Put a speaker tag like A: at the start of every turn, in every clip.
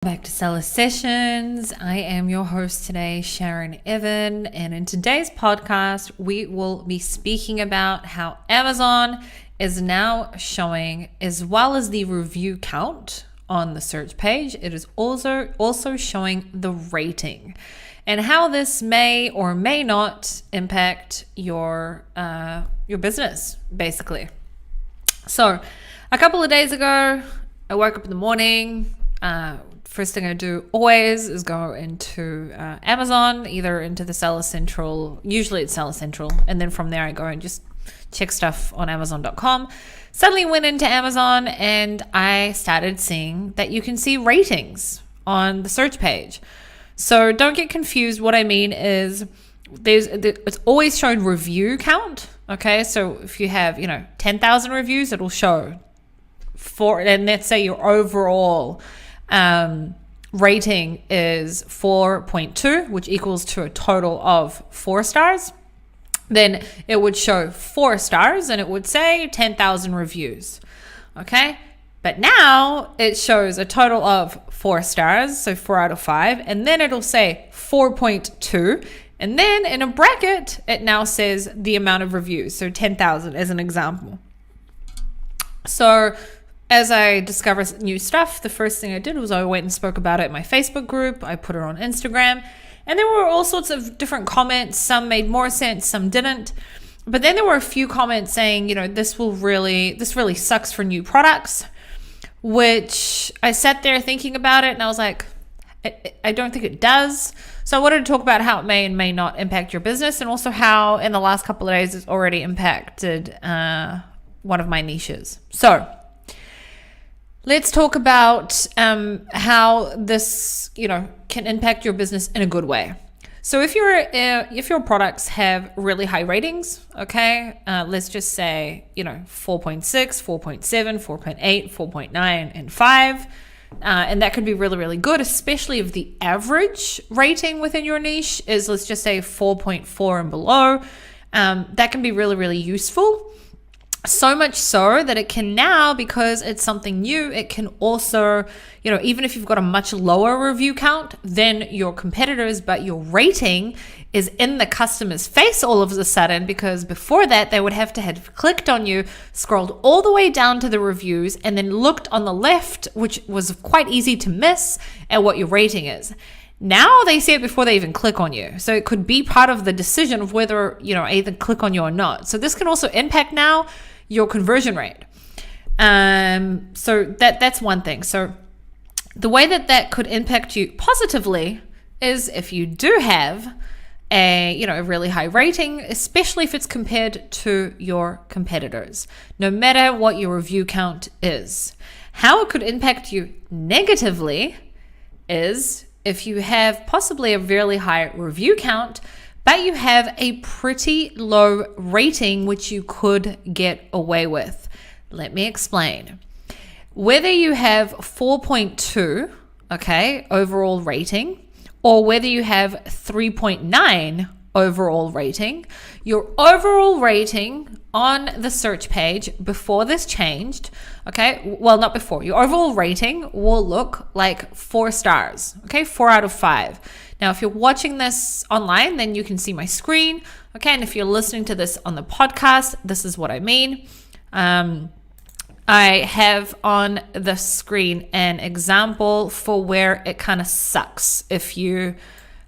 A: Back to Seller Sessions. I am your host today, Sharon Evan, and in today's podcast, we will be speaking about how Amazon is now showing, as well as the review count on the search page, it is also showing the rating, and how this may or may not impact your business, basically. So, a couple of days ago, I woke up in the morning. First thing I do always is go into Amazon, either into the Seller Central, usually it's Seller Central, and then from there I go and just check stuff on Amazon.com. Suddenly went into Amazon and I started seeing that you can see ratings on the search page. So don't get confused. What I mean is it's always shown review count. Okay, so if you have 10,000 reviews, it'll show and let's say your overall rating is 4.2, which equals to a total of 4 stars, then it would show 4 stars and it would say 10,000 reviews. Okay. But now it shows a total of 4 stars. So 4 out of 5. And then it'll say 4.2. And then in a bracket, it now says the amount of reviews. So 10,000 as an example. So as I discovered new stuff, the first thing I did was I went and spoke about it in my Facebook group. I put it on Instagram, and there were all sorts of different comments. Some made more sense, some didn't. But then there were a few comments saying, this really sucks for new products, which I sat there thinking about it and I was like, I don't think it does. So I wanted to talk about how it may and may not impact your business, and also how in the last couple of days it's already impacted one of my niches. So let's talk about how this, can impact your business in a good way. So if your products have really high ratings, okay, let's just say 4.6, 4.7, 4.8, 4.9, and 5, and that could be really, really good, especially if the average rating within your niche is, let's just say, 4.4 and below. That can be really, really useful. So much so that it can now, because it's something new, it can also, even if you've got a much lower review count than your competitors, but your rating is in the customer's face all of a sudden, because before that they would have to have clicked on you, scrolled all the way down to the reviews, and then looked on the left, which was quite easy to miss, at what your rating is. Now they see it before they even click on you. So it could be part of the decision of whether, I either click on you or not. So this can also impact now your conversion rate. So that's one thing. So the way that could impact you positively is if you do have a really high rating, especially if it's compared to your competitors, no matter what your review count is. How it could impact you negatively is if you have possibly a really high review count, but you have a pretty low rating, which you could get away with. Let me explain. Whether you have 4.2, okay, overall rating, or whether you have 3.9 overall rating, your overall rating on the search page before this changed, okay, well, not before, your overall rating will look like 4 stars, okay, 4 out of 5. Now, if you're watching this online, then you can see my screen, okay, and if you're listening to this on the podcast, this is what I mean. I have on the screen an example for where it kind of sucks. If you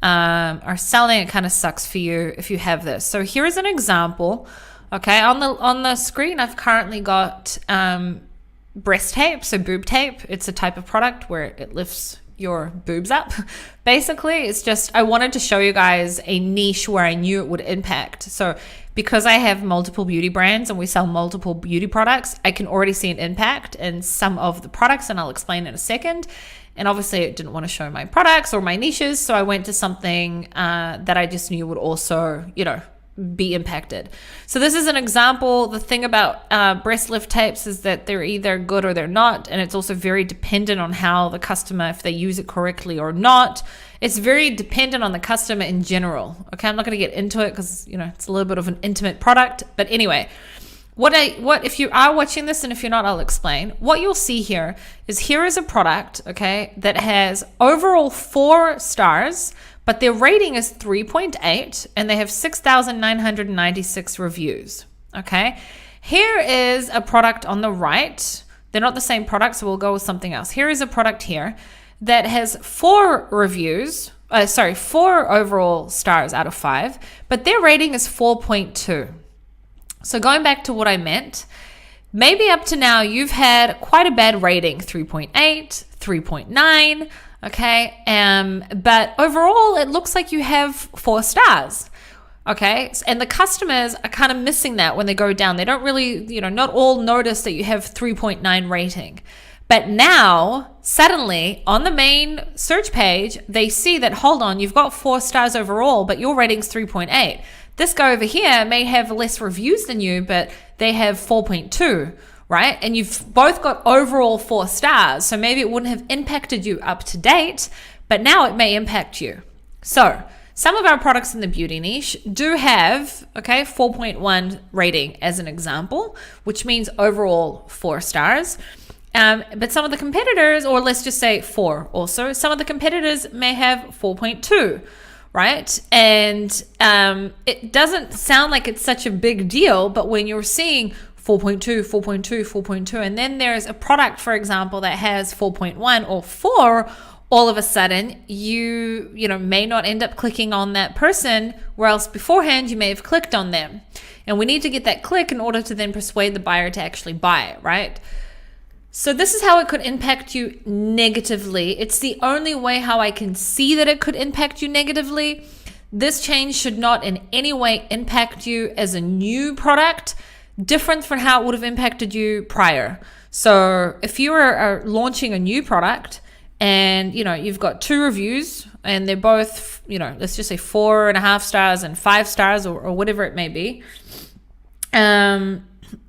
A: are selling, it kind of sucks for you if you have this. So here is an example. Okay, on the screen, I've currently got breast tape, so boob tape. It's a type of product where it lifts your boobs up. Basically, it's just, I wanted to show you guys a niche where I knew it would impact. So because I have multiple beauty brands and we sell multiple beauty products, I can already see an impact in some of the products, and I'll explain in a second. And obviously it didn't want to show my products or my niches, so I went to something that I just knew would also, be impacted. So this is an example. The thing about breast lift tapes is that they're either good or they're not, and it's also very dependent on how the customer, if they use it correctly or not. It's very dependent on the customer in general. Okay, I'm not going to get into it because it's a little bit of an intimate product, but anyway, what if you are watching this, and if you're not, I'll explain. What you'll see here is a product, okay, that has overall 4 stars, but their rating is 3.8 and they have 6,996 reviews. Okay. Here is a product on the right. They're not the same product, so we'll go with something else. Here is a product here that has 4 reviews. 4 overall stars out of 5, but their rating is 4.2. So going back to what I meant, maybe up to now you've had quite a bad rating, 3.8, 3.9, okay? But overall, it looks like you have 4 stars, okay? And the customers are kind of missing that when they go down. They don't really, not all notice that you have 3.9 rating. But now, suddenly, on the main search page, they see that, hold on, you've got 4 stars overall, but your rating's 3.8. This guy over here may have less reviews than you, but they have 4.2, right? And you've both got overall 4 stars. So maybe it wouldn't have impacted you up to date, but now it may impact you. So some of our products in the beauty niche do have, 4.1 rating as an example, which means overall 4 stars. But some of the competitors, or let's just say 4 also, some of the competitors may have 4.2. Right? And it doesn't sound like it's such a big deal, but when you're seeing 4.2, 4.2, 4.2, and then there's a product, for example, that has 4.1 or 4, all of a sudden you may not end up clicking on that person, where else beforehand you may have clicked on them. And we need to get that click in order to then persuade the buyer to actually buy it, right? So this is how it could impact you negatively. It's the only way how I can see that it could impact you negatively. This change should not in any way impact you as a new product, different from how it would have impacted you prior. So if you are launching a new product and you've got 2 reviews and they're both, let's just say 4.5 stars and 5 stars or whatever it may be,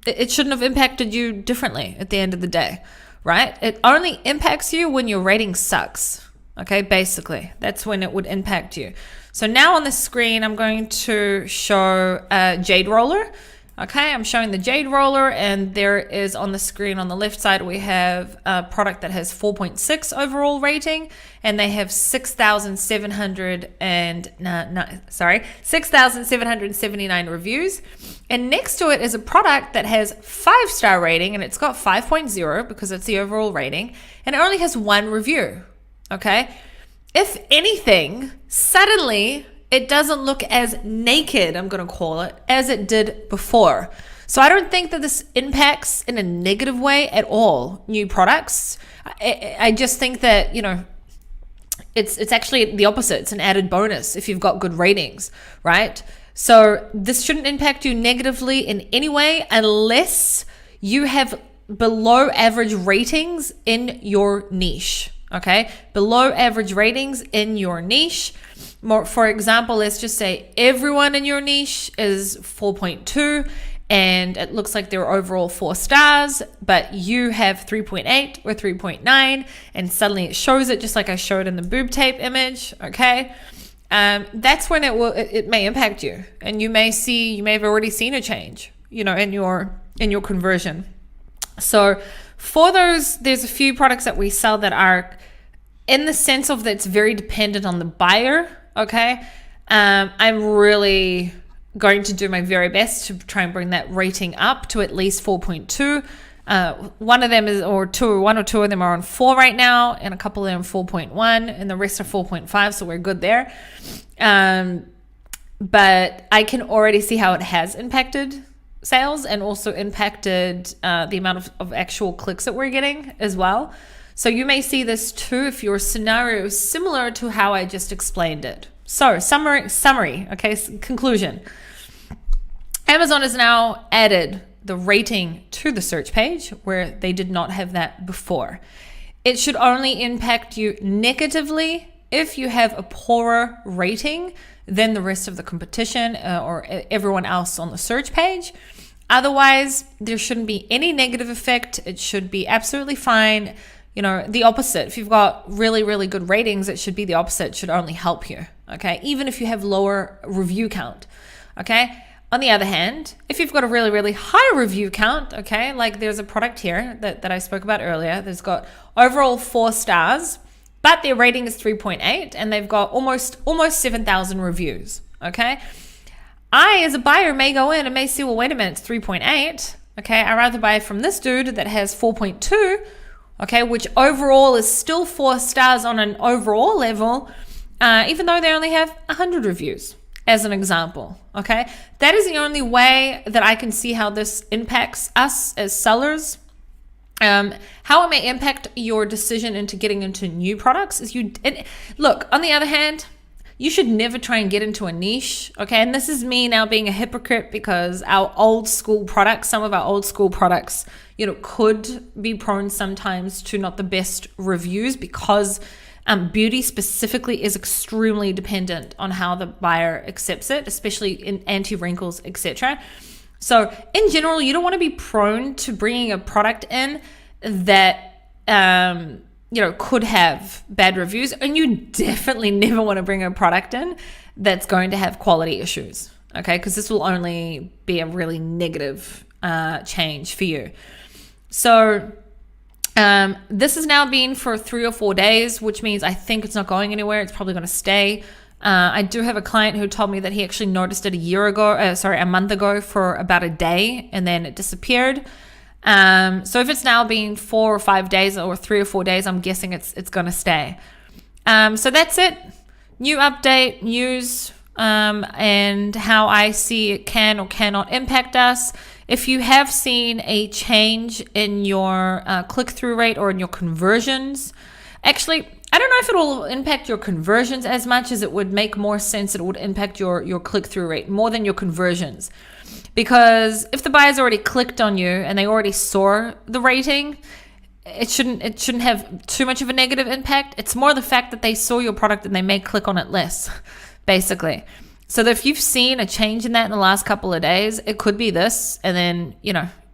A: it shouldn't have impacted you differently at the end of the day, right? It only impacts you when your rating sucks, okay? Basically, that's when it would impact you. So now on the screen, I'm going to show a Jade Roller, okay? I'm showing the Jade Roller, and there is on the screen on the left side, we have a product that has 4.6 overall rating, and they have 6,779 reviews. And next to it is a product that has 5-star rating, and it's got 5.0 because it's the overall rating, and it only has 1 review, okay? If anything, suddenly it doesn't look as naked, I'm going to call it, as it did before. So I don't think that this impacts in a negative way at all new products. I just think that, it's actually the opposite. It's an added bonus if you've got good ratings, right? So this shouldn't impact you negatively in any way unless you have below average ratings in your niche, okay? Below average ratings in your niche. For example, let's just say everyone in your niche is 4.2 and it looks like they're overall 4 stars, but you have 3.8 or 3.9, and suddenly it shows it just like I showed in the boob tape image, okay? That's when it may impact you, and you may have already seen a change, in your conversion. So for those, there's a few products that we sell that are in the sense of that it's very dependent on the buyer, okay? I'm really going to do my very best to try and bring that rating up to at least 4.2. One or two of them are on 4 right now, and a couple of them 4.1, and the rest are 4.5, so we're good there. But I can already see how it has impacted sales and also impacted the amount of actual clicks that we're getting as well. So you may see this too if your scenario is similar to how I just explained it. So summary, okay, conclusion. Amazon has now added the rating to the search page where they did not have that before. It should only impact you negatively if you have a poorer rating than the rest of the competition or everyone else on the search page. Otherwise, there shouldn't be any negative effect. It should be absolutely fine. The opposite. If you've got really, really good ratings, it should be the opposite. It should only help you, okay? Even if you have lower review count, okay? On the other hand, if you've got a really, really high review count, okay, like there's a product here that I spoke about earlier that's got overall 4 stars, but their rating is 3.8 and they've got almost 7,000 reviews, okay? I, as a buyer, may go in and may see, well, wait a minute, it's 3.8, okay? I'd rather buy from this dude that has 4.2, okay, which overall is still 4 stars on an overall level, even though they only have 100 reviews. As an example, okay? That is the only way that I can see how this impacts us as sellers. How it may impact your decision into getting into new products is look, on the other hand, you should never try and get into a niche, okay? And this is me now being a hypocrite because some of our old school products, could be prone sometimes to not the best reviews because beauty specifically is extremely dependent on how the buyer accepts it, especially in anti-wrinkles, etc. So in general, you don't want to be prone to bringing a product in that, could have bad reviews. And you definitely never want to bring a product in that's going to have quality issues, okay? Because this will only be a really negative change for you. So this has now been for 3 or 4 days, which means I think it's not going anywhere. It's probably going to stay. I do have a client who told me that he actually noticed it a month ago for about a day, and then it disappeared. So if it's now been 4 or 5 days or 3 or 4 days, I'm guessing it's going to stay. So that's it. New update, news, and how I see it can or cannot impact us. If you have seen a change in your click-through rate or in your conversions, actually, I don't know if it will impact your conversions as much as it would make more sense. It would impact your click-through rate more than your conversions. Because if the buyer's already clicked on you and they already saw the rating, it shouldn't have too much of a negative impact. It's more the fact that they saw your product and they may click on it less, basically. So that if you've seen a change in that in the last couple of days, it could be this. And then,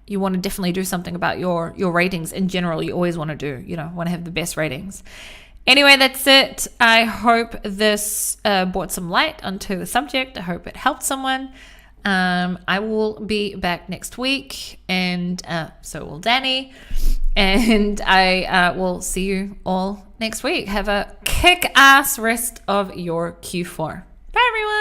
A: you want to definitely do something about your ratings. In general, you always want to want to have the best ratings. Anyway, that's it. I hope this brought some light onto the subject. I hope it helped someone. I will be back next week, and so will Danny. And I will see you all next week. Have a kick-ass rest of your Q4. Bye, everyone.